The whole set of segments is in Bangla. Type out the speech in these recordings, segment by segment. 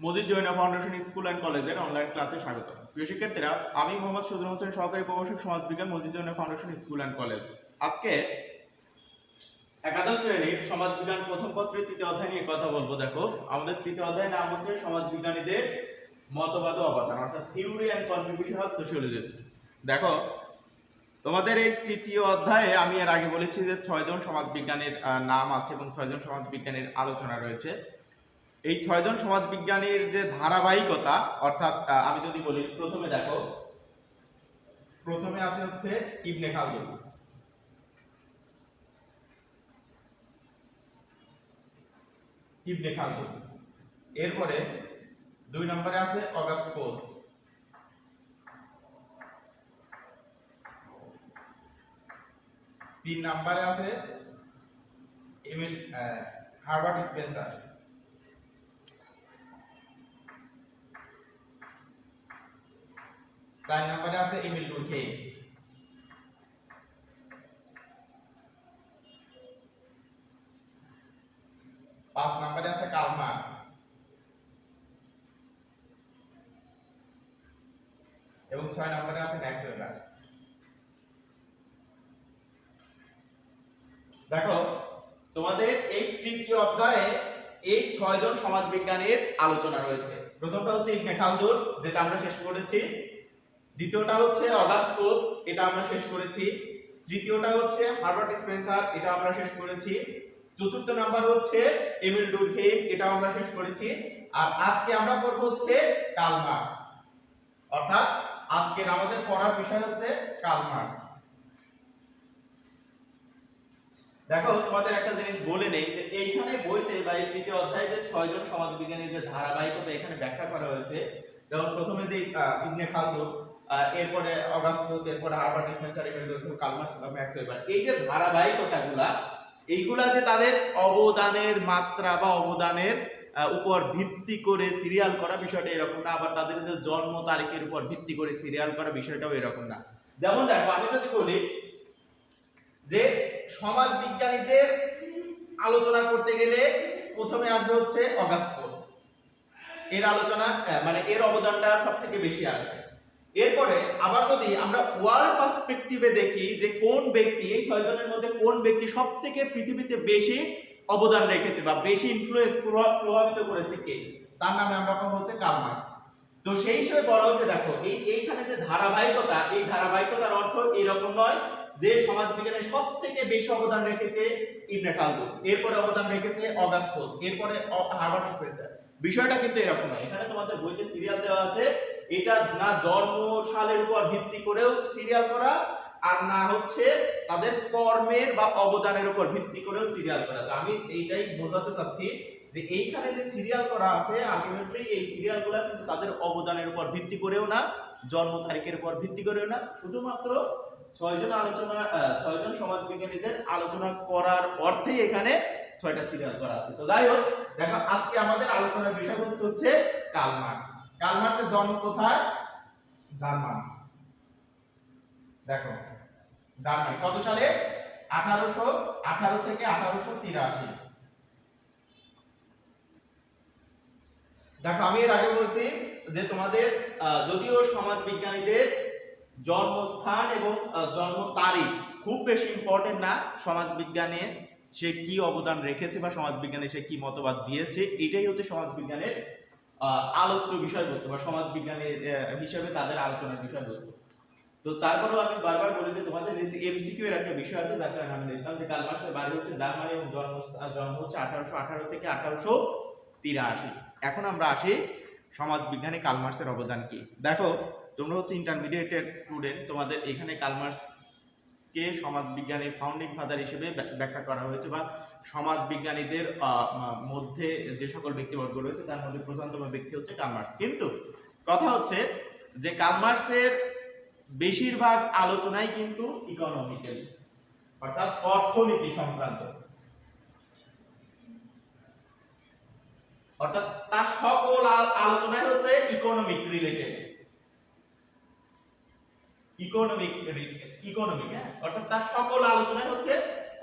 Majid Joina foundation school and কলেজের অনলাইন ক্লাসে স্বাগত। প্রিয় শিক্ষার্থীরা, আমি মোহাম্মদ সুজন হোসেন, সহকারী প্রভাষক সমাজবিজ্ঞান, Majid Joina foundation school and college. আজকে একাদশ শ্রেণীর সমাজবিজ্ঞান প্রথম পত্রের তৃতীয় অধ্যায় নিয়ে কথা বলবো। দেখো, আমাদের তৃতীয় অধ্যায়ের নাম হচ্ছে সমাজবিজ্ঞানীদের মতবাদ ও অবদান, অর্থাৎ theory and contribution of sociologist. দেখো, তোমাদের এই তৃতীয় অধ্যায়ে আমি এর আগে বলেছি যে 6 জন সমাজবিজ্ঞানীর নাম আছে এবং 6 জন সমাজবিজ্ঞানীর আলোচনা রয়েছে। এই 6 জন সমাজবিজ্ঞানীর যে ধারাবাহিকতা, অর্থাৎ আমি যদি বলি, প্রথমে দেখো, প্রথমে আছে হচ্ছে ইবনে খালদুন। ইবনে খালদুন, এরপরে 2 নম্বরে আছে অগাস্ট পোল, 3 নম্বরে আছে এমিল হার্বার্ট স্পেন্সার, 4 নম্বরে আছে এমিল ডুরখেইম, 5 নম্বরে আছে কার্ল মার্কস এবং 6 নম্বরে আছে ম্যাক্স ওয়েবার। দেখো, তোমাদের এই তৃতীয় অধ্যায়ে এই 6 জন সমাজবিজ্ঞানীর আলোচনা রয়েছে। প্রথমটা হচ্ছে ইবনে খালদুন, যেটা আমরা শেষ করেছি। দ্বিতীয়টা হচ্ছে অগাস্ট পোপ, এটা আমরা শেষ করেছি। তৃতীয়টা হচ্ছে হার্বার্ট স্পেন্সার, এটা আমরা শেষ করেছি। চতুর্থ নাম্বার হচ্ছে এমিল ডুরখেইম, এটা আমরা শেষ করেছি। আর আজকে আমরা পড়ব হচ্ছে কার্ল মার্কস, অর্থাৎ আজকের আমাদের পড়ার বিষয় হচ্ছে কার্ল মার্কস। দেখো, তোমাদের একটা জিনিস বলে নেই যে এইখানে বইতে বা এই তৃতীয় অধ্যায়ে যে 6 জন সমাজবিজ্ঞানীর যে ধারাবাহিকতা এখানে ব্যাখ্যা করা হয়েছে, যেমন প্রথমে যে ইবনে খালদুন, এরপরে অগাস্ট পোপ, এরপরে Herbert Spencer, Emile Durkheim, Karl Marx বা ম্যাক্স ওয়েবার, এই যে ধারাবাহিকতাগুলা, এইগুলা যে তাদের অবদানের মাত্রা বা অবদানের উপর ভিত্তি করে সিরিয়াল করা, বিষয়টা এরকম না। আবার তাদের যে জন্ম তারিখের উপর ভিত্তি করে সিরিয়াল করা, বিষয়টাও এরকম না। যেমন দেখো, আমি যদি বলি যে সমাজ বিজ্ঞানীদের আলোচনা করতে গেলে প্রথমে আসবে হচ্ছে অগাস্ট পোপ, এর আলোচনা মানে এর অবদানটা সবথেকে বেশি আসবে। এরপরে আবার যদি আমরা ওয়ার্ল্ড পার্সপেক্টিভে দেখি যে কোন ব্যক্তি, এই 6 জনের মধ্যে কোন ব্যক্তি সবথেকে পৃথিবীতে বেশি অবদান রেখেছে বা বেশি ইনফ্লুয়েন্স প্রভাবিত করেছে, কে, তার নামে আমরা পাবো হচ্ছে কার্ল মার্কস। তো সেই হিসেবে বলা হচ্ছে, দেখো এইখানে যে ধারাবাহিকতা, এই ধারাবাহিকতার অর্থ এরকম নয় যে সমাজবিজ্ঞানের সবথেকে বেশি অবদান রেখেছে ইবনে খালদুন, এরপরে অবদান রেখেছে অগাস্ট পোপ, এরপরে হার্বার্ট স্পেন্সার। বিষয়টা কিন্তু এরকম নয়। এখানে তোমাদের বইতে সিরিয়াল দেওয়া আছে, এটা না জন্ম সালের উপর ভিত্তি করেও সিরিয়াল করা, আর না হচ্ছে তাদের কর্মের বা অবদানের উপর ভিত্তি করেও সিরিয়াল করা। আমি এইটাই বোঝাতে চাচ্ছি যে এইখানে যে সিরিয়াল করা আছে, আলটিমেটলি এই সিরিয়ালগুলো কিন্তু তাদের অবদানের উপর ভিত্তি করেও না, জন্ম তারিখের উপর ভিত্তি করেও না, শুধুমাত্র 6 জন সমাজবিজ্ঞানীদের আলোচনা করার অর্থেই এখানে 6টা সিরিয়াল করা আছে। তো যাই হোক, দেখো আজকে আমাদের আলোচনার বিষয়বস্তু হচ্ছে কার্ল মার্কস। কার্ল মার্কসের জন্ম কোথায়? জার্মান। দেখো, জার্মান কত সালে? 1818 থেকে 1883। দেখো, আমি এর আগে বলছি যে তোমাদের যদিও সমাজবিজ্ঞানীদের জন্মস্থান এবং জন্ম তারিখ খুব বেশি ইম্পর্টেন্ট না, সমাজবিজ্ঞানে সে কি অবদান রেখেছে বা সমাজবিজ্ঞানে সে কি মতবাদ দিয়েছে, এটাই হচ্ছে সমাজবিজ্ঞানের আলোচ্য বিষয়বস্তু বা সমাজবিজ্ঞানের হিসেবে তাদের আলোচনার বিষয়বস্তু। তো তারপরেও আমি বারবার বলি যে তোমাদের যেহেতু এমসিকিউ এর একটা বিষয় আছে, যার কারণে আমি দেখলাম যে কার্ল মার্কসের বাড়ি হচ্ছে জার্মানি এবং জন্ম হচ্ছে 1818 থেকে 1883। এখন আমরা আসি সমাজবিজ্ঞানে কার্ল মার্কসের অবদান কি। দেখো, তোমরা হচ্ছে ইন্টারমিডিয়েটেড স্টুডেন্ট, তোমাদের এখানে কার্ল মার্কসকে সমাজবিজ্ঞানের ফাউন্ডিং ফাদার হিসেবে ব্যাখ্যা করা হয়েছে, বা সমাজবিজ্ঞানীদের মধ্যে যে সকল ব্যক্তিবর্গ রয়েছে তার মধ্যে প্রধানতম ব্যক্তি হচ্ছে কার্ল মার্কস। কিন্তু কথা হচ্ছে যে কার্ল মার্কসের বেশিরভাগ আলোচনাই কিন্তু ইকোনমিক্যাল, অর্থাৎ অর্থনীতি সংক্রান্ত, অর্থাৎ তার সকল আলোচনাই হচ্ছে ইকোনমিক রিলেটেড, অর্থাৎ তার সকল আলোচনাই হচ্ছে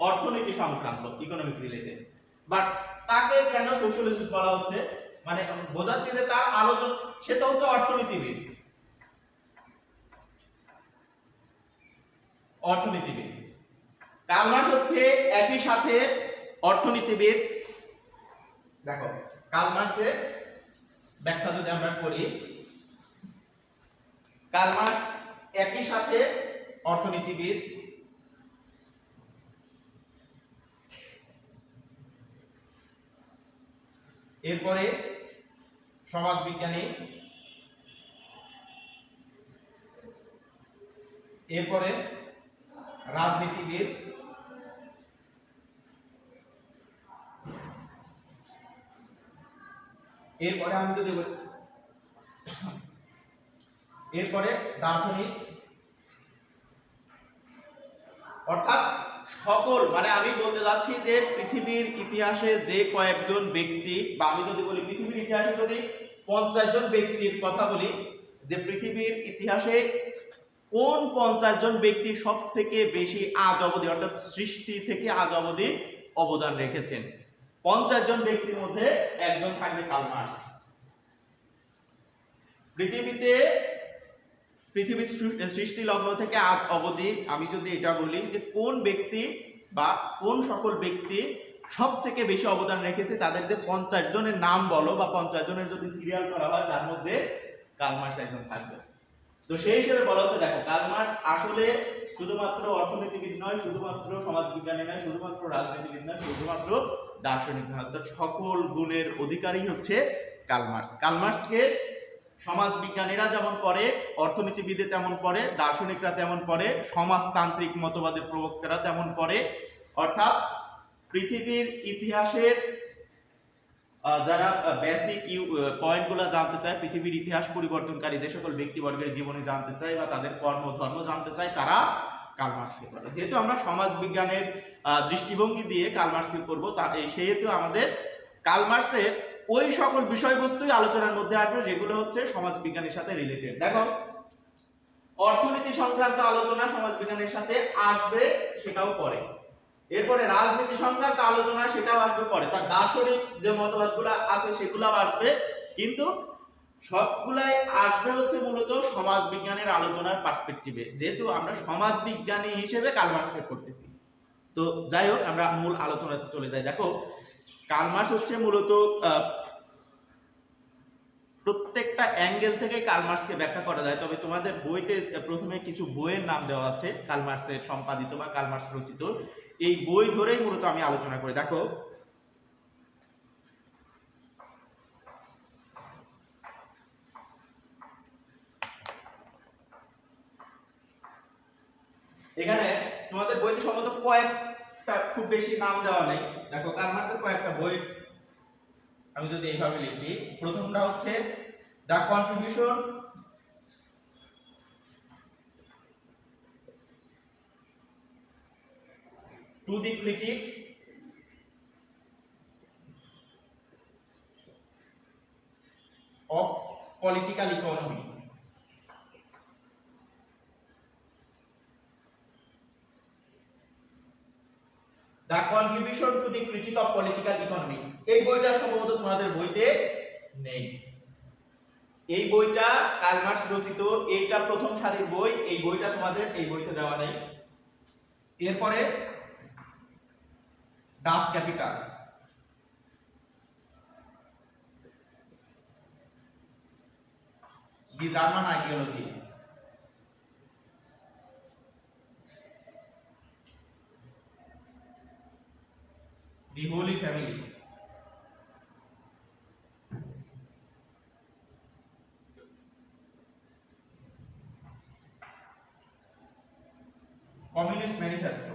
অর্থনীতি সংক্রান্ত, ইকোনমিক রিলেটেড। বাট তাকে কেন সোশিওলজিস্ট বলা হচ্ছে? মানে বোঝাচ্ছে যে তার আলোচনা, সেটা হচ্ছে অর্থনীতিবিদ। অর্থনীতিবিদ কার্ল মার্কস হচ্ছে একই সাথে অর্থনীতিবিদ। দেখো কার্ল মার্কসের ব্যাখ্যা যদি আমরা করি, কার্ল মার্কস একই সাথে অর্থনীতিবিদ, এরপরে সমাজবিজ্ঞানী, এরপরে রাজনীতিবিদ, এরপরে আমি যদি বলি এরপরে দার্শনিক। অর্থাৎ সকল, মানে আমি বলতে যাচ্ছি যে পৃথিবীর ইতিহাসে যে কয়েকজন ব্যক্তি, বা আমি যদি বলি পৃথিবীর ইতিহাসে যদি 50 জন ব্যক্তির কথা বলি, যে পৃথিবীর ইতিহাসে কোন 50 জন ব্যক্তি সব থেকে বেশি আজ অবধি, অর্থাৎ সৃষ্টি থেকে আজ অবধি অবদান রেখেছেন, 50 জন ব্যক্তির মধ্যে একজন থাকবে কার্ল মার্কস। পৃথিবীর সৃষ্টি লগ্ন থেকে আজ অবধি আমি যদি এটা বলি যে কোন ব্যক্তি বা কোন সকল ব্যক্তি সব থেকে বেশি অবদান রেখেছে, তাদের যে 50 জনের নাম বলো বা 50 জনের যদি সিরিয়াল করা হয়, তার মধ্যে কার্ল মার্কস একজন থাকবে। তো সেই হিসেবে বলা হচ্ছে, দেখো কার্ল মার্কস আসলে শুধুমাত্র অর্থনীতিবিদ নয়, শুধুমাত্র সমাজবিজ্ঞানী নয়, শুধুমাত্র রাজনীতিবিদ নয়, শুধুমাত্র দার্শনিক নয়, অর্থাৎ সকল গুণের অধিকারী হচ্ছে কার্ল মার্কস। কার্ল মার্কসকে সমাজবিজ্ঞানীরা যেমন পড়ে, অর্থনীতিবিদে তেমন পড়ে, দার্শনিকরা তেমন পড়ে, সমাজতান্ত্রিক মতবাদের প্রবক্তারা তেমন পড়ে। অর্থাৎ পৃথিবীর ইতিহাসের যারা বেসিক পয়েন্টগুলো জানতে চায়, পৃথিবীর ইতিহাস পরিবর্তনকারী যে সকল ব্যক্তিবর্গের জীবনী জানতে চায় বা তাদের কর্ম ধর্ম জানতে চায়, তারা কার্ল মার্কসকে পড়ে। যেহেতু আমরা সমাজবিজ্ঞানের দৃষ্টিভঙ্গি দিয়ে কার্ল মার্কসকে পড়বো, সেহেতু আমাদের কার্ল মার্কসের ওই সকল বিষয়বস্তুই আলোচনার মধ্যে আসবে যেগুলো হচ্ছে সমাজবিজ্ঞানের সাথে রিলেটেড। দেখো অর্থনীতি সংক্রান্ত আলোচনা সমাজবিজ্ঞানের সাথে আসবে, সেটাও পরে। এরপরে রাজনীতি সংক্রান্ত আলোচনা, সেটাও আসবে পরে। তার দার্শনিক যে মতবাদগুলো আছে সেগুলোও আসবে, কিন্তু সবগুলাই আসবে হচ্ছে মূলত সমাজবিজ্ঞানের আলোচনার পার্সপেক্টিভে, যেহেতু আমরা সমাজবিজ্ঞানী হিসেবে কার্ল মার্কসকে করতেছি। তো যাই হোক, আমরা মূল আলোচনাতে চলে যাই। দেখো কার্ল মার্কস হচ্ছে মূলত প্রত্যেকটা অ্যাঙ্গেল থেকে কার্ল মার্কসকে ব্যাখ্যা করা যায়। তবে তোমাদের বইতে প্রথমে কিছু বইয়ের নাম দেওয়া আছে কার্ল মার্কসের সম্পাদিত বা কার্ল মার্কস রচিত, এই বই ধরেই মূলত আমি আলোচনা করি। দেখো এখানে তোমাদের বইতে সম্ভবত কয়েকটা, খুব বেশি নাম দেওয়া নেই। দেখো কার্ল মার্কসের কয়েকটা বই আমি যদি এইভাবে লিখি, প্রথমটা হচ্ছে the contribution to the critic of political economy. The contribution to the critic of political economy, এই বইটা সম্ভবত তোমাদের বইতে নেই। এই বইটা কার্ল মার্কস রচিত, এইটা প্রথম সারির বই, এই বইটা তোমাদের এই বইতে দেওয়া নেই। এরপরে Das Kapital, the German Ideology, the Holy Family, Communist Manifesto,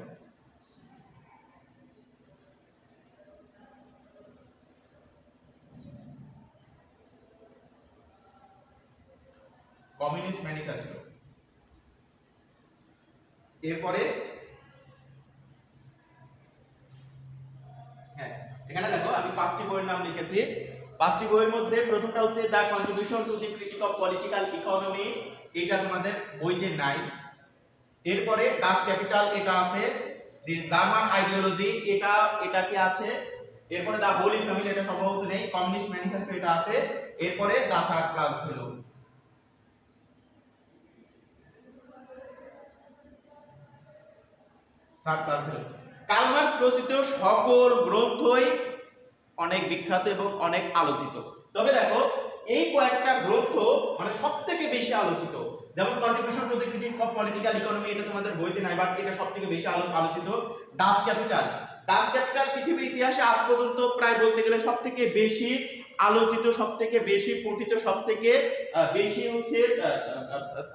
Communist Manifesto. এরপরে হ্যাঁ, এখানে দেখো আমি 5টি বইয়ের নাম লিখেছি। 5টি বইয়ের মধ্যে প্রথমটা হচ্ছে the contribution to the critic of political economy, এটা তোমাদের বইতে নাই। এরপরে ডাস ক্যাপিটাল, এটা আছে। দি জার্মান আইডিওলজি, এটা কি আছে। এরপরে দা হোলি ফ্যামিলি, এটা সম্ভবত নেই। কমিউনিস্ট ম্যানিফেস্টো এটা আছে। এরপরে the third class fellow. Third class fellow. Karl Marx রচিত সকল গ্রন্থই অনেক বিখ্যাত এবং অনেক আলোচিত। তবে দেখো এই কয়েকটা গ্রন্থ মানে সবথেকে বেশি আলোচিত, যেমন contribution to the critic of political economy, এটা তোমাদের বইতে নাই, বাট এটা সবথেকে বেশি আলোচিত। ডাচ ক্যাপিটাল, ডাচ ক্যাপিটাল পৃথিবীর ইতিহাসে আজ পর্যন্ত প্রায় বলতে গেলে সবথেকে বেশি আলোচিত, সবথেকে বেশি পঠিত, সবথেকে বেশি হচ্ছে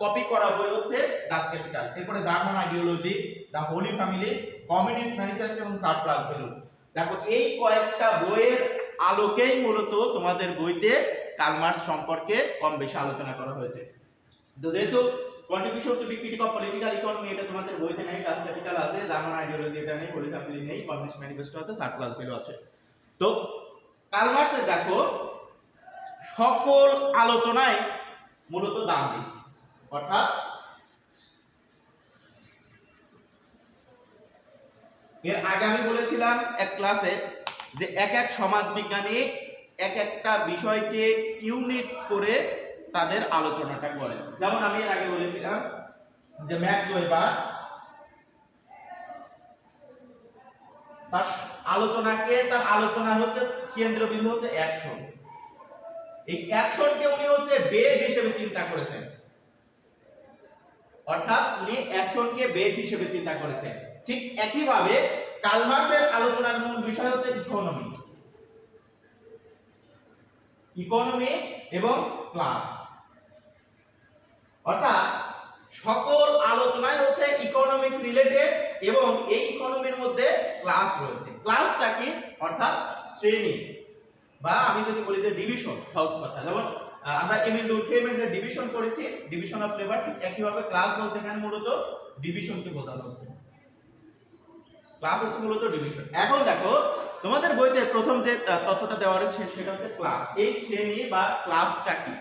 কপি করা বই হচ্ছে ডাচ ক্যাপিটাল। এরপরে জার্মান আইডিওলজি, দা হোলি ফ্যামিলি, কমিউনিস্ট ম্যানিফেস্টো এবং থার্ড ক্লাস ফেলো। দেখো এই কয়েকটা বইয়ের আলোকেই মূলত তোমাদের বইতে কার্ল মার্কস সম্পর্কে কম বেশি আলোচনা করা হয়েছে। তো যেহেতু contribution to the critic of political economy এটা তোমাদের বইতে নেই, ডাচ ক্যাপিটাল আছে, জার্মান আইডিওলজি এটা নেই, হোলি ফ্যামিলি নেই, কমিউনিস্ট ম্যানিফেস্টো আছে, থার্ড ক্লাস ফেলো আছে। তো কার্ল মার্কসের দেখো সকল আলোচনায় মূলত দাম দিই, অর্থাৎ এর আগে আমি বলেছিলাম এক ক্লাসে যে এক এক সমাজ বিজ্ঞানী এক একটা বিষয়কে ইউনিট করে তাদের আলোচনাটা করে। যেমন আমি এর আগে বলেছিলাম যে ম্যাক্স ওয়েবার তার আলোচনা হচ্ছে কেন্দ্রবিন্দু হচ্ছে অ্যাকশন। এই অ্যাকশনকে উনি হচ্ছে বেস হিসেবে চিন্তা করেছেন, অর্থাৎ উনি অ্যাকশনকে বেস হিসেবে চিন্তা করেছেন। ঠিক একইভাবে কার্ল মার্কসের আলোচনার মূল বিষয় হচ্ছে ইকোনমি এবং ক্লাস, অর্থাৎ সকল আলোচনায় হচ্ছে ইকোনমিক রিলেটেড এবং এই ইকোনমির মধ্যে ক্লাস রয়েছে। ক্লাসটা কি? অর্থাৎ শ্রেণী, বা আমি যদি বলি যে ডিভিশন, সহজ কথা, যেমন আমরা এমিল ডুর্কহেইমের যে ডিভিশন করেছি, ডিভিশন অফ লেবার, ঠিক একইভাবে ক্লাস বলতে এখানে মূলত ডিভিশনকে বোঝানো হচ্ছে। ক্লাস হচ্ছে মূলত ডিভিশন। এখন দেখো তোমাদের বইতে প্রথম যে তথ্যটা দেওয়া রয়েছে সেটা হচ্ছে ক্লাস। এই শ্রেণী বা ক্লাসটা কি?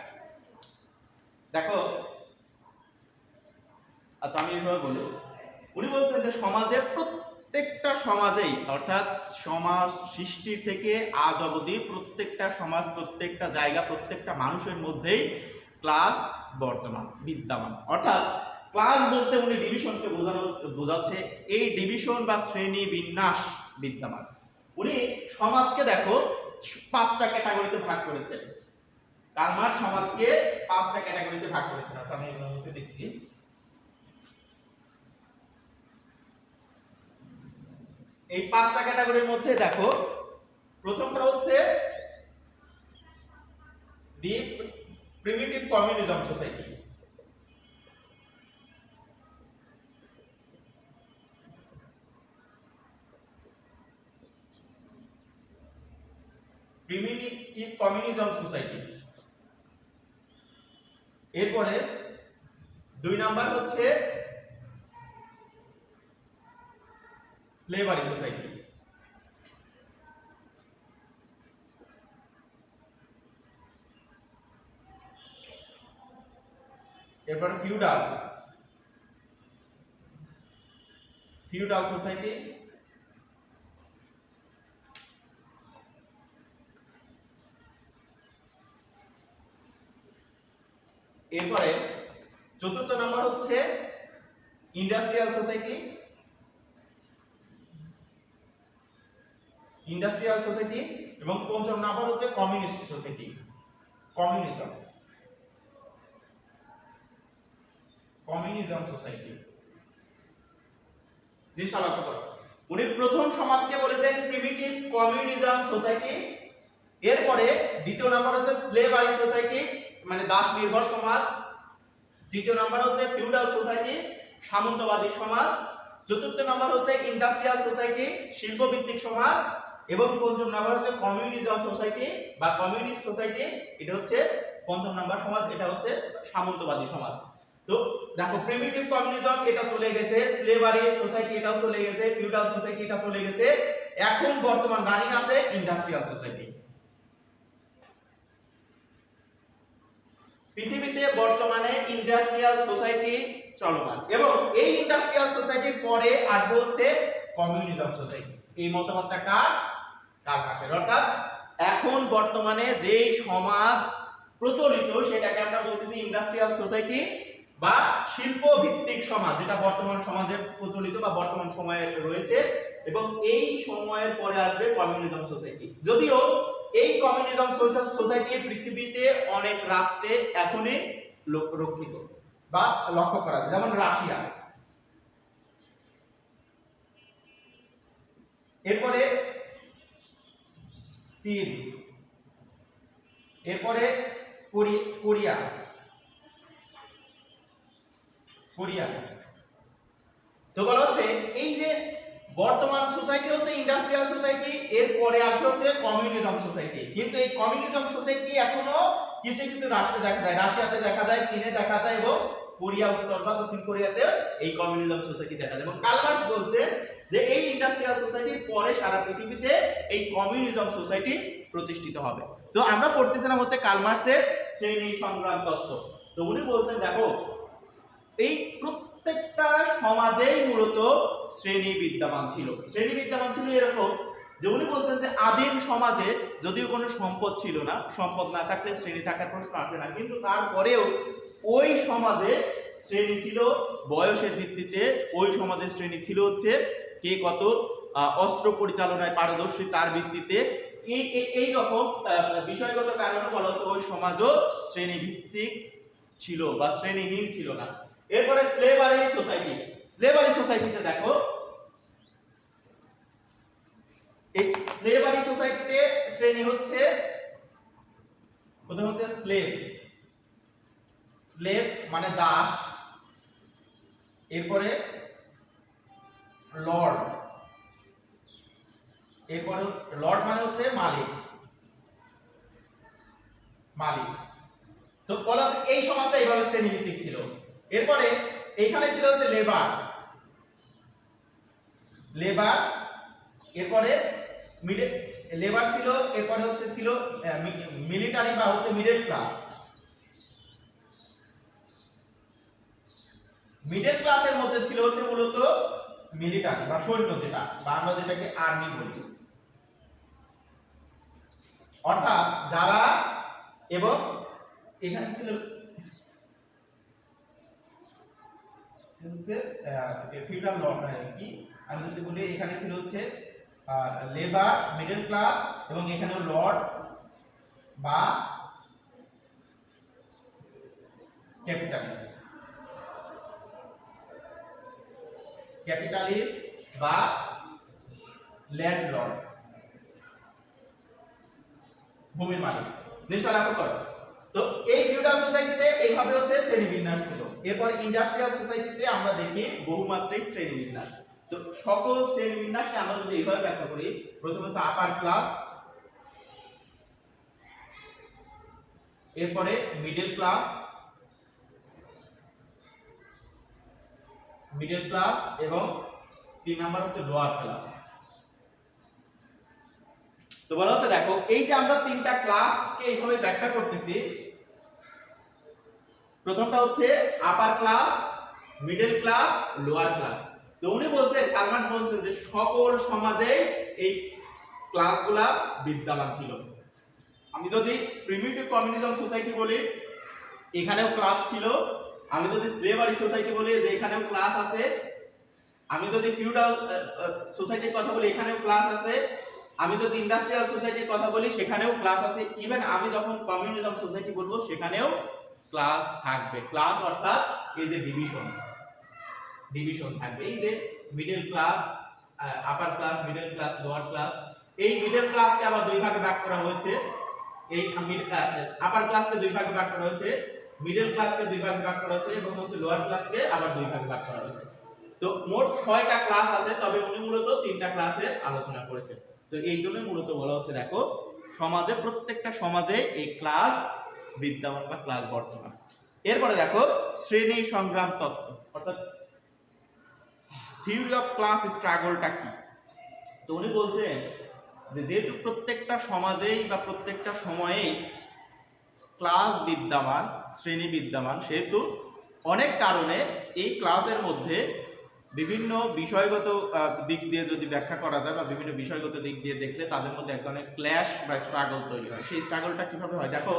দেখো, আচ্ছা আমি এইভাবে বলি, উনি বলছেন যে সমাজের প্রত্যেকটা সমাজেই, অর্থাৎ সমাজ সৃষ্টির থেকে আজ অবধি প্রত্যেকটা সমাজ, প্রত্যেকটা জায়গা, প্রত্যেকটা মানুষের মধ্যেই ক্লাস বিদ্যমান। অর্থাৎ ক্লাস বলতে উনি ডিভিশনকে বোঝাচ্ছে, এই ডিভিশন বা শ্রেণী বিন্যাস বিদ্যমান। উনি সমাজকে দেখো 5টা ক্যাটাগরিতে ভাগ করেছেন। কার্ল মার্কস সমাজকে 5টা ক্যাটাগরিতে ভাগ করেছেন। আচ্ছা আমি এগুলো মুছে দিচ্ছি। এই 5টা ক্যাটাগরির মধ্যে দেখো প্রথমটা হচ্ছে the primitive communism society. Primitive communism society. এরপরে 2 নাম্বার হচ্ছে স্লেভারি সোসাইটি। এরপরে ফিউডাল সোসাইটি। এরপরে 4র্থ নাম্বার হচ্ছে ইন্ডাস্ট্রিয়াল সোসাইটি। এবং 5ম নাম্বার হচ্ছে কমিউনিস্ট সোসাইটি, কমিউনিজম সোসাইটি। জিনিসটা লক্ষ্য করো, উনি প্রথম সমাজকে বলেছেন প্রিমিটিভ কমিউনিজম সোসাইটি। এরপরে 2য় নাম্বার হচ্ছে স্লেভারি সোসাইটি, মানে দাস নির্ভর সমাজ। 3য় নাম্বার হচ্ছে ফিউডাল সোসাইটি, সামন্তবাদী সমাজ। 4র্থ নাম্বার হচ্ছে ইন্ডাস্ট্রিয়াল সোসাইটি, শিল্পভিত্তিক সমাজ। এবং 5ম নাম্বার হচ্ছে কমিউনিজম সোসাইটি বা কমিউনিস্ট সোসাইটি, এটা হচ্ছে 5ম নাম্বার সমাজ, এটা হচ্ছে সামন্তবাদী সমাজ। তো দেখো প্রিমিটিভ কমিউনিজম এটা চলে গেছে, স্লেভারি সোসাইটি এটাও চলে গেছে, ফিউডাল সোসাইটি এটা চলে গেছে, এখন বর্তমান রানিং আছে ইন্ডাস্ট্রিয়াল সোসাইটি। পৃথিবীতে বর্তমানে ইন্ডাস্ট্রিয়াল সোসাইটি চলমান, এবং এই ইন্ডাস্ট্রিয়াল সোসাইটির পরে আসবে হচ্ছে কমিউনিজম সোসাইটি। এই মতবাদটা কার? কাল মাসের। অর্থাৎ এখন বর্তমানে যেই সমাজ প্রচলিত সেটাকে আমরা বলতেছি ইন্ডাস্ট্রিয়াল সোসাইটি বা শিল্প ভিত্তিক সমাজ, যেটা বর্তমান সমাজে প্রচলিত বা বর্তমান সময়ে রয়েছে। এবং এই সময়ের পরে আসবে কমিউনিজম সোসাইটি। যদিও এই কমিউনিজম সোসাইটি পৃথিবীতে অনেক রাষ্ট্রে এখনই রক্ষিত বা লক্ষ্য করা যায়, যেমন রাশিয়া, এরপরে চীন, এরপরে কোরিয়া, তো বলা হচ্ছে এই যে বর্তমান সোসাইটি হচ্ছে ইন্ডাস্ট্রিয়াল সোসাইটি, এরপরে আসবে হচ্ছে কমিউনিজম সোসাইটি। কিন্তু এই কমিউনিজম সোসাইটি এখনো কিছু কিছু রাষ্ট্রে দেখা যায়, রাশিয়াতে দেখা যায়, চীনে দেখা যায় এবং কোরিয়া, উত্তর বা দক্ষিণ কোরিয়াতে এই কমিউনিজম সোসাইটি দেখা যায়। এবং কার্ল মার্কস বলছে যে এই ইন্ডাস্ট্রিয়াল সোসাইটির পরে সারা পৃথিবীতে এই কমিউনিজম সোসাইটি প্রতিষ্ঠিত হবে। তো আমরা পড়তেছিলাম হচ্ছে কার্ল মার্কসের শ্রেণী সংগ্রাম তত্ত্ব। তো উনি বলছেন দেখো এই প্রত্যেকটা সমাজেই মূলত শ্রেণী বিদ্যমান ছিল। শ্রেণী বিদ্যমান ছিল এরকম যে উনি বলছেন যে আদিম সমাজে যদিও কোনো সম্পদ ছিল না, সম্পদ না থাকলে শ্রেণী থাকার প্রশ্ন আসে না, কিন্তু তারপরেও ওই সমাজে শ্রেণী ছিল বয়সের ভিত্তিতে। ওই সমাজের শ্রেণী ছিল হচ্ছে কে কত অস্ত্র পরিচালনায় পারদর্শী তার ভিত্তিতে। এই রকম বিষয়গত কারণে বলা হচ্ছে ওই সমাজও শ্রেণী ভিত্তিক ছিল বা শ্রেণীহীন ছিল না। এরপরে স্লেভারি সোসাইটি। স্লেভারি সোসাইটিতে দেখো এই স্লেভারি সোসাইটিতে শ্রেণী হচ্ছে প্রথম হচ্ছে স্লেভ, স্লেভ মানে দাস, এরপরে লর্ড, এরপরে লর্ড মানে হচ্ছে মালিক, মালিক। তো বলা হচ্ছে এই সমাজটা এইভাবে শ্রেণীভিত্তিক ছিল। এরপরে এইখানে ছিল হচ্ছে লেবার, লেবার, এরপরে মিডল লেবার ছিল, এরপরে হচ্ছে ছিল মিলিটারি বা হচ্ছে মিডল ক্লাস। মিডল ক্লাসের মধ্যে ছিল হচ্ছে মূলত মিলিটারি বা সৈন্য, যেটা বা আমরা যেটাকে আর্মি বলি। অর্থাৎ যারা, এবং এখানে ছিল ফিউডাল ল কি আমি যদি বলি, এখানে ছিল হচ্ছে লেবার, মিডল ক্লাস, এবং এখানে লর্ড বা ক্যাপিটালিস্ট, ক্যাপিটালিস্ট বা ল্যান্ডলর্ড, ভূমির মালিক। জিনিসটা লক্ষ্য করো। তো এই ফিউডাল সোসাইটিতে এইভাবে হচ্ছে শ্রেণীবিন্যাস ছিল। এরপর ইন্ডাস্ট্রিয়াল সোসাইটিতে আমরা দেখি বহুমাত্রিক শ্রেণীবিন্যাস। তো সকল শ্রেণীবিন্যাসকে আমরা যদি এইভাবে ব্যাখ্যা করি, প্রথমে হচ্ছে আপার ক্লাস, এরপরে মিডল ক্লাস, মিডল ক্লাস, এবং 3 নাম্বার হচ্ছে লোয়ার ক্লাস। তো বলা হচ্ছে দেখো এই যে আমরা তিনটা ক্লাসকে এইভাবে ব্যাখ্যা করতেছি, প্রথমটা হচ্ছে upper class, middle class, lower class. তো উনি বলছেন, কার্ল মার্কস বলছেন যে সকল সমাজে এই ক্লাসগুলা বিদ্যমান ছিল। আমি যদি প্রিমিটিভ কমিউনিজম সোসাইটি বলি, এখানেও ক্লাস ছিল। আমি যদি স্লেভারি সোসাইটি বলি, যে এখানেও ক্লাস আছে। আমি যদি ফিউডাল সোসাইটির কথা বলি, এখানেও ক্লাস আছে। আমি যদি ইন্ডাস্ট্রিয়াল সোসাইটির কথা বলি, সেখানেও ক্লাস আছে। ইভেন আমি যখন কমিউনিজম সোসাইটি বলবো, সেখানেও ক্লাস থাকবে। ক্লাস অর্থাৎ এই যে ডিভিশন, ডিভিশন থাকবে। এই যে middle class, upper class, middle class, lower class. এই মিডল ক্লাসকে আবার দুই ভাগে ভাগ করা হয়েছে। এই আপার ক্লাসকে দুই ভাগে ভাগ করা হয়েছে, মিডল ক্লাসকে দুই ভাগে ভাগ করা হয়েছে, এবং হচ্ছে লোয়ার ক্লাসকে আবার দুই ভাগে ভাগ করা হয়েছে। তো মোট 6টা ক্লাস আছে, তবে উনি মূলত 3টা ক্লাসের আলোচনা করেছেন। তো এই জন্য মূলত বলা হচ্ছে দেখো সমাজে, প্রত্যেকটা সমাজে এই ক্লাস বিদ্যমান বা ক্লাস বর্তমান। এরপরে দেখো শ্রেণী সংগ্রাম তত্ত্ব, অর্থাৎ থিওরি অফ ক্লাস স্ট্রাগলটা কি। তো উনি বলছেন যে যেহেতু প্রত্যেকটা সমাজেই বা প্রত্যেকটা সময়েই ক্লাস বিদ্যমান, শ্রেণী বিদ্যমান, সেহেতু অনেক কারণে এই ক্লাসের মধ্যে বিভিন্ন বিষয়গত দিক দিয়ে যদি ব্যাখ্যা করা যায় বা বিভিন্ন বিষয়গত দিক দিয়ে দেখলে তাদের মধ্যে এক ধরনের ক্ল্যাশ বা স্ট্রাগল তৈরি হয়। সেই স্ট্রাগলটা কিভাবে হয় দেখো,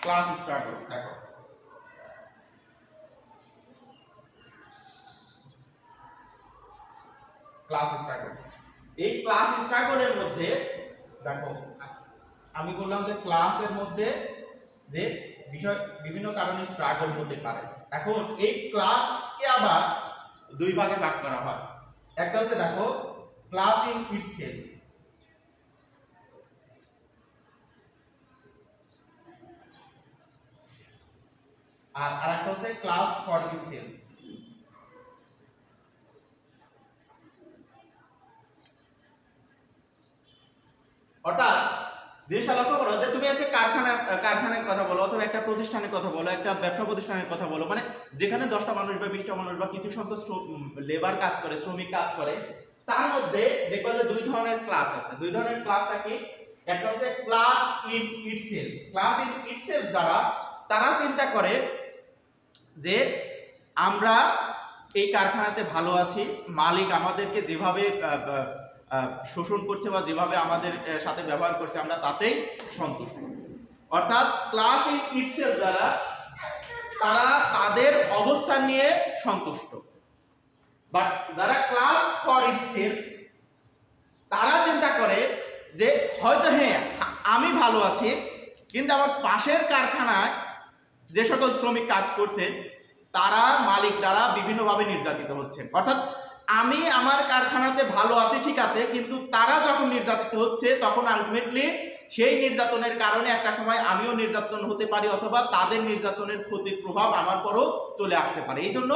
ক্লাস স্ট্রাগল। দেখো ক্লাস স্ট্রাগল, এই ক্লাস স্ট্রাগলের মধ্যে দেখো আমি বললাম যে ক্লাসের মধ্যে যে বিষয় বিভিন্ন কারণে স্ট্রাগল হতে পারে। এখন এই ক্লাসকে আবার দুই ভাগে ভাগ করা হয়। একটা হচ্ছে দেখো ক্লাস ইন ইটসেলফ, আর আরেকটা হচ্ছে ক্লাস ফর ইটসেলফ। অর্থাৎ জিনিসটা লক্ষ্য করো যে তুমি একটা কারখানার কথা বলো অথবা একটা প্রতিষ্ঠানের কথা বলো, একটা ব্যবসা প্রতিষ্ঠানের কথা বলো, মানে যেখানে 10টা মানুষ বা 20টা মানুষ বা কিছু সংখ্যক লেবার কাজ করে, শ্রমিক কাজ করে, তার মধ্যে দেখবা যে দুই ধরনের ক্লাস আছে। দুই ধরনের ক্লাসটা কি? একটা হচ্ছে class in itself. Class in itself যারা, তারা চিন্তা করে যে আমরা এই কারখানাতে ভালো আছি, মালিক আমাদেরকে যেভাবে শোষণ করছে বা যেভাবে আমাদের সাথে ব্যবহার করছে আমরা তাতেই সন্তুষ্ট। অর্থাৎ ক্লাস ইন ইটসেলফ যারা, তারা তাদের অবস্থান নিয়ে সন্তুষ্ট। বাট যারা ক্লাস ফর ইটসেলফ, তারা চিন্তা করে যে হয়তো হ্যাঁ আমি ভালো আছি, কিন্তু আমার পাশের কারখানায় যে সকল শ্রমিক কাজ করছেন তারা মালিক দ্বারা বিভিন্নভাবে নির্যাতিত হচ্ছেন। অর্থাৎ আমি আমার কারখানাতে ভালো আছি ঠিক আছে, কিন্তু তারা যখন নির্যাতিত হচ্ছে তখন আলটিমেটলি সেই নির্যাতনের কারণে একটা সময় আমিও নির্যাতন হতে পারি, অথবা তাদের নির্যাতনের ক্ষতির প্রভাব আমার পরও চলে আসতে পারে। এই জন্য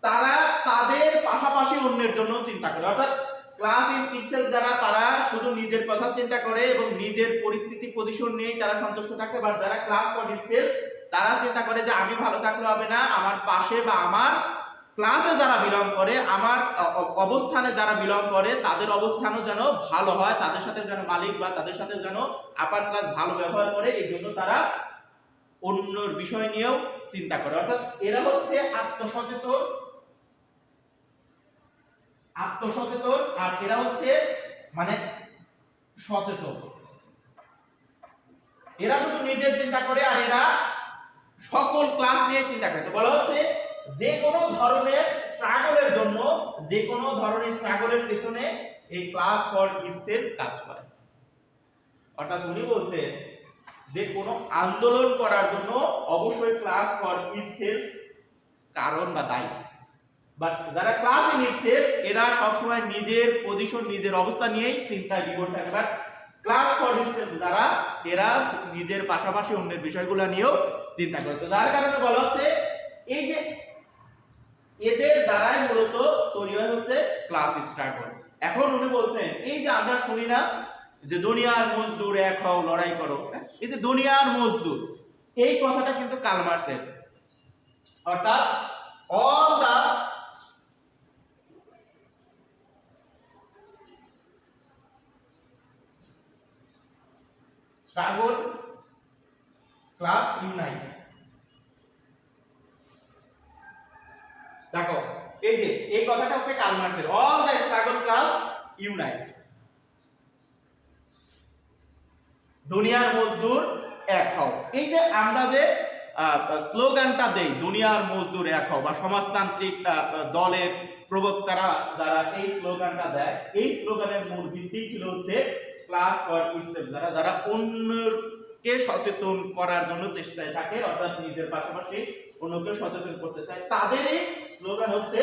তারা তাদের পাশাপাশি অন্যের জন্য চিন্তা করে। অর্থাৎ ক্লাস ইন ইটসেলফ যারা, তারা শুধু নিজের কথা চিন্তা করে এবং নিজের পরিস্থিতি পজিশন নিয়েই তারা সন্তুষ্ট থাকে। বাট যারা ক্লাস ফর ইটসেলফ, তারা চিন্তা করে যে আমি ভালো থাকলে হবে না, আমার পাশে বা আমার ক্লাসে যারা বিলং করে, আমার অবস্থানে যারা বিলং করে তাদের অবস্থানও যেন ভালো হয়, তাদের সাথে যেন মালিক বা তাদের সাথে যেন আপার ক্লাস ভালো ব্যবহার করে, এই জন্য তারা অন্যর বিষয় নিয়েও চিন্তা করে। অর্থাৎ এরা হচ্ছে আত্মসচেতন, আর এরা হচ্ছে মানে সচেতন। এরা শুধু নিজের চিন্তা করে আর এরা সকল ক্লাস নিয়ে চিন্তা করে। তো বলা হচ্ছে যে কোনো ধরনের স্ট্রাগলের জন্য, যে কোনো ধরনের স্ট্রাগলের পেছনে এই ক্লাস ফর ইটসেলফ কাজ করে। অর্থাৎ উনি বলছে যে কোনো আন্দোলন করার জন্য অবশ্যই ক্লাস ফর ইটসেলফ কারণ বা দায়ী। বাট যারা ক্লাস ইন ইটসেলফ, এরা সবসময় নিজের পজিশন, নিজের অবস্থা নিয়েই চিন্তায় বিভোর থাকে। বাট ক্লাস ফর ইটসেলফ যারা, এরা নিজের পাশাপাশি অন্যের বিষয়গুলো নিয়েও চিন্তা করে। তো যার কারণে বলা হচ্ছে এই যে এদের দ্বারাই মূলত তৈরি হয় হচ্ছে ক্লাস স্ট্রাগল। এখন উনি বলছেন এই যে আমরা শুনি না যে দুনিয়ার মজদুর এক হও লড়াই করো, এই যে দুনিয়ার মজদুর, এই কথাটা কিন্তু কার্ল মার্ক্সের। অর্থাৎ all the struggle class unite. দেখো এই যে এই কথাটা হচ্ছে কার্ল মার্ক্সের, all the struggle class unite, দুনিয়ার মজদুর এক হও। এই যে আমরা যে স্লোগানটা দেই দুনিয়ার মজদুর এক হও, বা সমাজতান্ত্রিক দলের প্রবক্তারা যারা এই স্লোগানটা দেয়, এই স্লোগানের মূল ভিত্তি ছিল হচ্ছে ক্লাস ফর ইটসেলফ, যারা অন্যকে সচেতন করার জন্য চেষ্টায় থাকে, অর্থাৎ নিজের পাশাপাশি অন্যকে সচেতন করতে চায়, তাদের এই স্লোগান হচ্ছে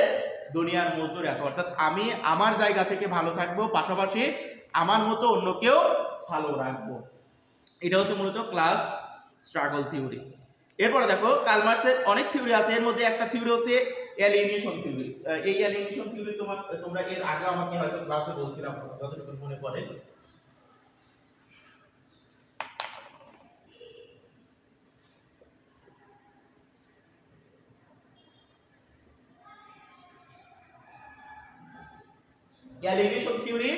দুনিয়ার মজদুর এক হও। অর্থাৎ আমি আমার জায়গা থেকে ভালো থাকবো, পাশাপাশি আমার মতো অন্যকেও ভালো রাখবো। এটা হচ্ছে মূলত ক্লাস স্ট্রাগল থিওরি। এরপরে দেখো কার্ল মার্ক্সের অনেক থিওরি আছে, এর মধ্যে একটা থিওরি হচ্ছে অ্যালিয়েনেশন থিওরি। এই অ্যালিয়েনেশন থিওরি তোমরা এর আগে আমাকে হয়তো ক্লাসে বলছিলাম যতটুকু মনে পড়ে। অ্যালিয়েনেশন থিওরি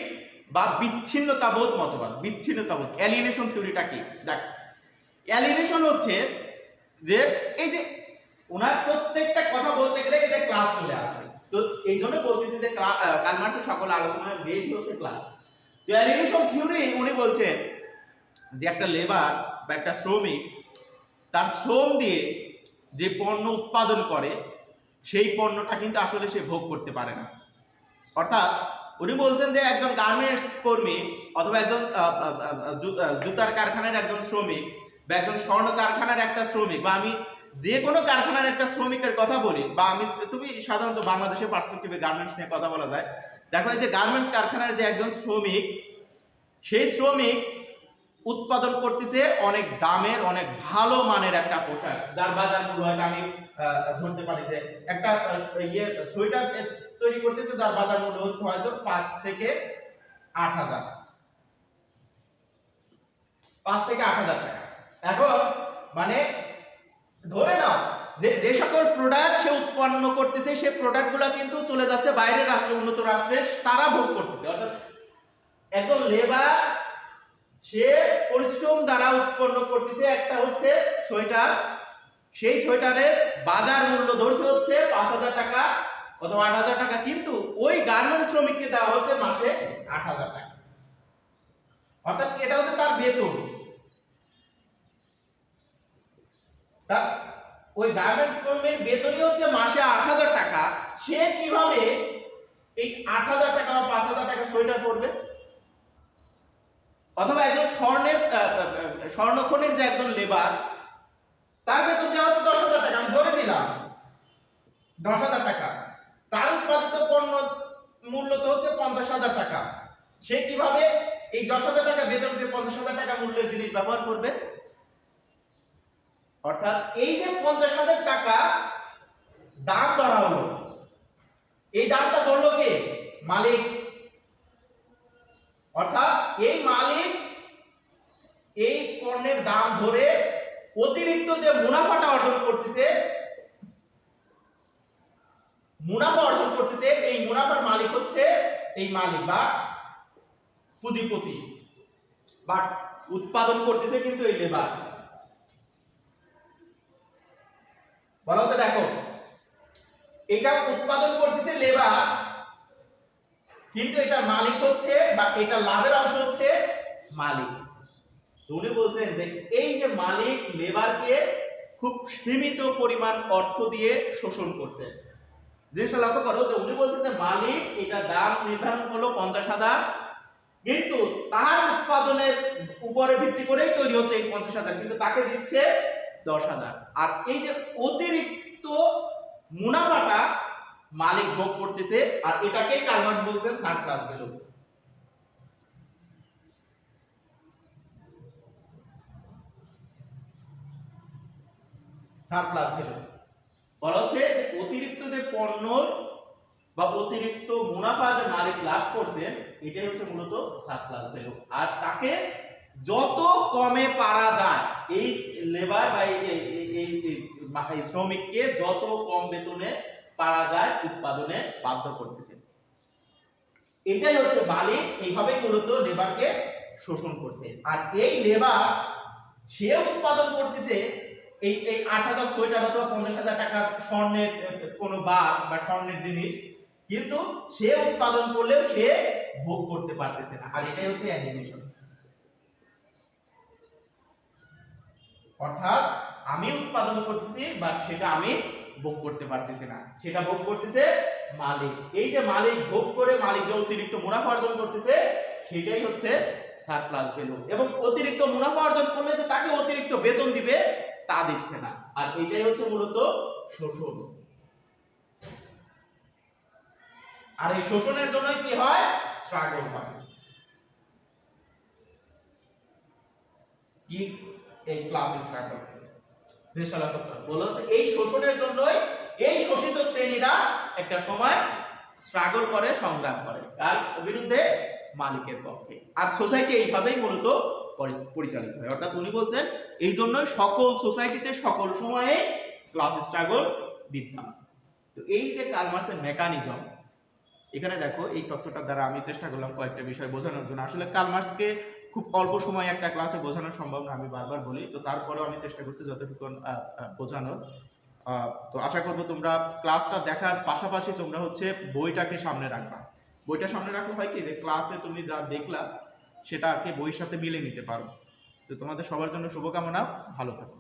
বা বিচ্ছিন্নতাবোধ মতবাদ। বিচ্ছিন্নতাবোধ, অ্যালিয়েনেশন থিওরিটা কি? দেখ, অ্যালিয়েনেশন হচ্ছে যে এই যে ওনার প্রত্যেকটা কথা বলতে গেলে এই যে ক্লাস চলে আসে, তো এই জন্য বলতেছি যে কার্ল মার্ক্সের সকল আলোচনার বেস হচ্ছে ক্লাস। তো অ্যালিয়েনেশন থিওরি উনি বলছেন যে একটা লেবার বা একটা শ্রমিক তার শ্রম দিয়ে যে পণ্য উৎপাদন করে সেই পণ্যটা কিন্তু আসলে সে ভোগ করতে পারে না। অর্থাৎ উনি বলছেন যে একজন গার্মেন্টস কর্মী অথবা একজন জুতার কারখানার একজন শ্রমিক বা একজন স্বর্ণ কারখানার একটা শ্রমিক, বা আমি যে কোনো কারখানার একটা শ্রমিকের কথা বলি, বা আমি তুমি সাধারণত বাংলাদেশের পার্সপেক্টিভে গার্মেন্টস নিয়ে কথা বলা যায়, দেখো এই যে গার্মেন্টস কারখানার যে একজন শ্রমিক, সেই শ্রমিক উৎপাদন করতেছে অনেক দামের অনেক ভালো মানের একটা পোশাক, যার বাজার মূল্য হয়তো আমি ধরতে পারি যে একটা সোয়েটার তৈরি করতেছে যার বাজার মূল্য হয়তো 5 থেকে 8,000, 5 থেকে 8,000 টাকা। এখন মানে ধরে নাও যে যে সকল প্রোডাক্ট সে উৎপন্ন করতেছে সেই প্রোডাক্টগুলো কিন্তু চলে যাচ্ছে বাইরের রাষ্ট্রে, উন্নত রাষ্ট্রে, তারা ভোগ করতেছে। অর্থাৎ একজন লেবার সে পরিশ্রম দ্বারা উৎপন্ন করতেছে একটা হচ্ছে সোয়েটার, সেই সোয়েটারের বাজার মূল্য ধরতে হচ্ছে 5,000 টাকা অথবা 8,000 টাকা, কিন্তু ওই গার্মেন্টস শ্রমিককে দেওয়া হচ্ছে মাসে 8,000 টাকা। অর্থাৎ এটা হচ্ছে তার বেতন। তার ওই গার্মেন্টস কর্মীর বেতনই হচ্ছে মাসে 8,000 টাকা, সে কিভাবে এই 8,000 টাকা বা 5,000 টাকা সোয়েটার পরবে? অথবা একজন স্বর্ণখনির যে একজন লেবার, তার বেতন দেওয়া হচ্ছে 10,000 টাকা, আমি ধরে নিলাম 10,000 টাকা, তার উৎপাদিত পণ্য মূল্য তো হচ্ছে 50,000 টাকা, সে কিভাবে এই 10,000 টাকা বেতন দিয়ে 50,000 টাকা মূল্যের জিনিস ব্যবহার করবে? অর্থাৎ এই যে 50,000 টাকা দাম ধরা হলো, এই দামটা ধরলো কে? মালিক। অর্থাৎ এই মালিক এই পণ্যের দাম ধরে অতিরিক্ত যে মুনাফাটা অর্জন করতেছে, এই মুনাফার মালিক হচ্ছে এই মালিক বা পুঁজিপতি, বাট উৎপাদন করতেছে কিন্তু এই লেবার। বলা হচ্ছে দেখো এটা উৎপাদন করতেছে লেবার, কিন্তু এটা মালিক হচ্ছে বা এটা লাভের অংশ হচ্ছে মালিক। উনি বলছেন যে এই যে মালিক লেবারকে খুব সীমিত পরিমাণ অর্থ দিয়ে শোষণ করছে। জিনিসটা লক্ষ্য করো যে উনি বলছেন যে মালিক এটা দাম নির্ধারণ করলো 50,000, কিন্তু তার উৎপাদনের উপরে ভিত্তি করেই তৈরি হচ্ছে এই 50,000, কিন্তু তাকে দিচ্ছে 10,000। আর এই যে অতিরিক্ত মুনাফাটা মালিক ভোগ করতেছে, আর এটাকেই কার্ল মার্ক্স বলছেন সারপ্লাস ভ্যালু। সারপ্লাস ভ্যালু বলা হচ্ছে যে অতিরিক্ত যে পণ্য বা অতিরিক্ত মুনাফা যে মালিক লাভ করছে, এটাই হচ্ছে মূলত সারপ্লাস ভ্যালু। আর তাকে যত কমে পারা যায়, এই লেবার বা এই শ্রমিককে যত কম বেতনে পারা যায় উৎপাদনে বাধ্য করতেছে। এটাই হচ্ছে মালিক এইভাবে মূলত লেবারকে শোষণ করছে। আর এই লেবার সে উৎপাদন করতেছে এই 8,000 সোয়েটার অথবা 50,000 টাকার স্বর্ণের কোনো বার বা স্বর্ণের জিনিস, কিন্তু সে উৎপাদন করলেও সে ভোগ করতে পারতেছে না। আর এটাই হচ্ছে অ্যালিয়েনেশন। অর্থাৎ আমি উৎপাদন করতেছি বাট সেটা আমি ভোগ করতে পারতেছি না, সেটা ভোগ করতেছে মালিক। এই যে মালিক ভোগ করে মালিক যে অতিরিক্ত মুনাফা অর্জন করতেছে, সেটাই হচ্ছে সারপ্লাস ভ্যালু। এবং অতিরিক্ত মুনাফা অর্জন করলে যে তাকে অতিরিক্ত বেতন দিবে তা দিচ্ছে না, আর এটাই হচ্ছে মূলত শোষণ। আর এই শোষণের জন্য কি হয়? স্ট্রাগল হয়। কি এই ক্লাস স্ট্রাগল জিনিসটা লক্ষ্য করো। বলা হচ্ছে এই শোষণের জন্যই এই শোষিত শ্রেণীরা একটা সময় স্ট্রাগল করে, সংগ্রাম করে কার বিরুদ্ধে? মালিকের পক্ষে। আর সোসাইটি এইভাবেই মূলত পরিচালিত হয়। অর্থাৎ উনি বলছেন এই জন্যই সকল সোসাইটিতে সকল সময়ে ক্লাস স্ট্রাগল বিদ্যমান। তো এই যে কার্ল মার্ক্সের মেকানিজম, এখানে দেখো এই তথ্যটা দ্বারা আমি চেষ্টা করলাম কয়েকটা বিষয় বোঝানোর জন্য। আসলে কার্ল মার্কসকে খুব অল্প সময়ে একটা ক্লাসে বোঝানো সম্ভব না, আমি বারবার বলি। তো তারপরেও আমি চেষ্টা করছি যতটুকু বোঝানোর। তো আশা করব তোমরা ক্লাসটা দেখার পাশাপাশি তোমরা হচ্ছে বইটাকে সামনে রাখবা। বইটা সামনে রাখলে হয় কি যে ক্লাসে তুমি যা দেখলা সেটাকে বইয়ের সাথে মিলে নিতে পারো। তো তোমাদের সবার জন্য শুভকামনা, ভালো থাকো।